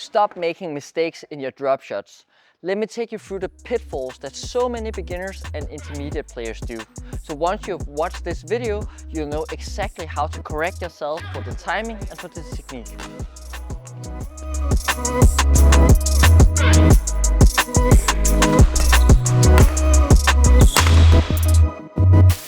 Stop making mistakes in your drop shots. Let me take you through the pitfalls that so many beginners and intermediate players do. So once you've watched this video, you'll know exactly how to correct yourself for the timing and for the technique.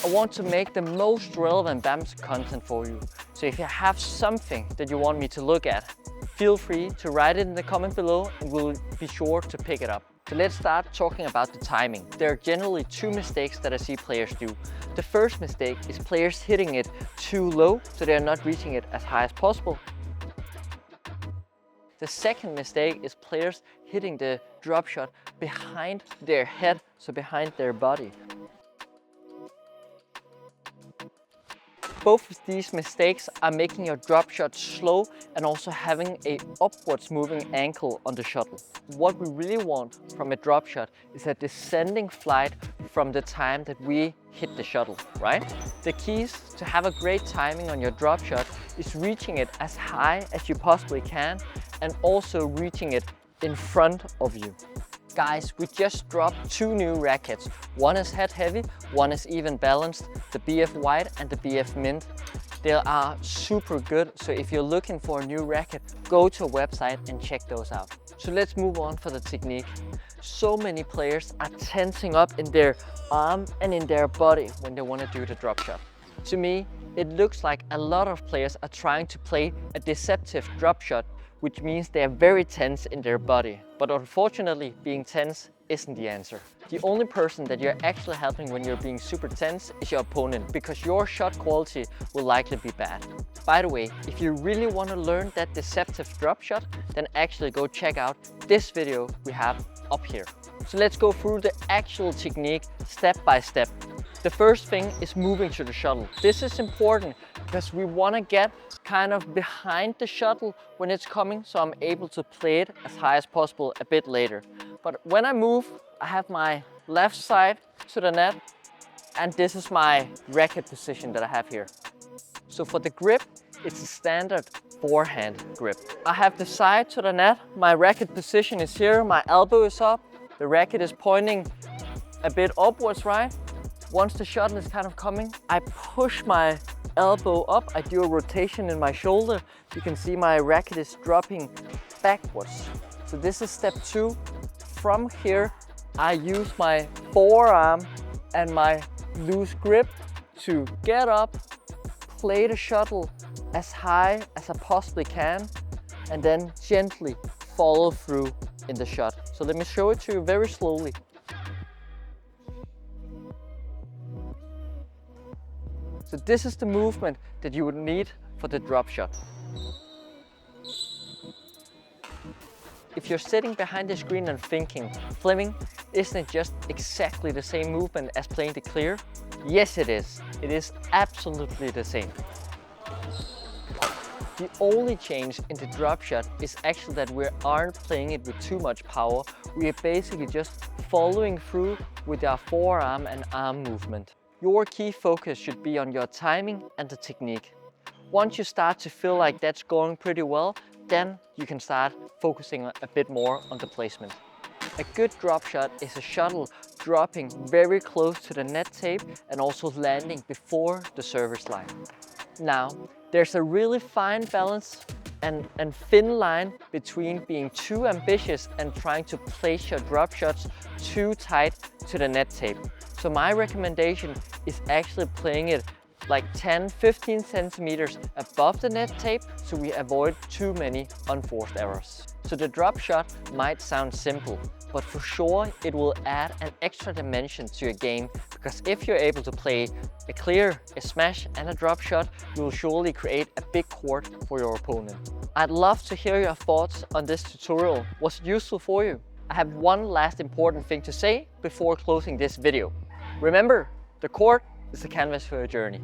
I want to make the most relevant badminton content for you. So if you have something that you want me to look at, feel free to write it in the comment below and we'll be sure to pick it up. So let's start talking about the timing. There are generally two mistakes that I see players do. The first mistake is players hitting it too low, so they're not reaching it as high as possible. The second mistake is players hitting the drop shot behind their head, so behind their body. Both of these mistakes are making your drop shot slow and also having a upwards moving ankle on the shuttle. What we really want from a drop shot is a descending flight from the time that we hit the shuttle, right? The keys to have a great timing on your drop shot is reaching it as high as you possibly can and also reaching it in front of you. Guys, we just dropped two new rackets. One is head heavy, one is even balanced, the BF White and the BF Mint. They are super good, so if you're looking for a new racket, go to a website and check those out. So let's move on for the technique. So many players are tensing up in their arm and in their body when they want to do the drop shot. To me, it looks like a lot of players are trying to play a deceptive drop shot, which means they are very tense in their body. But unfortunately, being tense isn't the answer. The only person that you're actually helping when you're being super tense is your opponent, because your shot quality will likely be bad. By the way, if you really want to learn that deceptive drop shot, then actually go check out this video we have up here. So let's go through the actual technique step by step. The first thing is moving to the shuttle. This is important because we want to get kind of behind the shuttle when it's coming, so I'm able to play it as high as possible a bit later. But when I move, I have my left side to the net, and this is my racket position that I have here. So for the grip, it's a standard forehand grip. I have the side to the net, my racket position is here, my elbow is up, the racket is pointing a bit upwards, right? Once the shuttle is kind of coming, I push my elbow up, I do a rotation in my shoulder. You can see my racket is dropping backwards. So this is step 2. From here, I use my forearm and my loose grip to get up, play the shuttle as high as I possibly can, and then gently follow through in the shot. So let me show it to you very slowly. So this is the movement that you would need for the drop shot. If you're sitting behind the screen and thinking, Flemming, isn't it just exactly the same movement as playing the clear? Yes, it is. It is absolutely the same. The only change in the drop shot is actually that we aren't playing it with too much power. We are basically just following through with our forearm and arm movement. Your key focus should be on your timing and the technique. Once you start to feel like that's going pretty well, then you can start focusing a bit more on the placement. A good drop shot is a shuttle dropping very close to the net tape and also landing before the service line. Now, there's a really fine balance and thin line between being too ambitious and trying to place your drop shots too tight to the net tape. So my recommendation is actually playing it like 10-15 centimeters above the net tape, so we avoid too many unforced errors. So the drop shot might sound simple, but for sure it will add an extra dimension to your game, because if you're able to play a clear, a smash and a drop shot, you will surely create a big court for your opponent. I'd love to hear your thoughts on this tutorial. Was it useful for you? I have one last important thing to say before closing this video. Remember, the court is the canvas for your journey.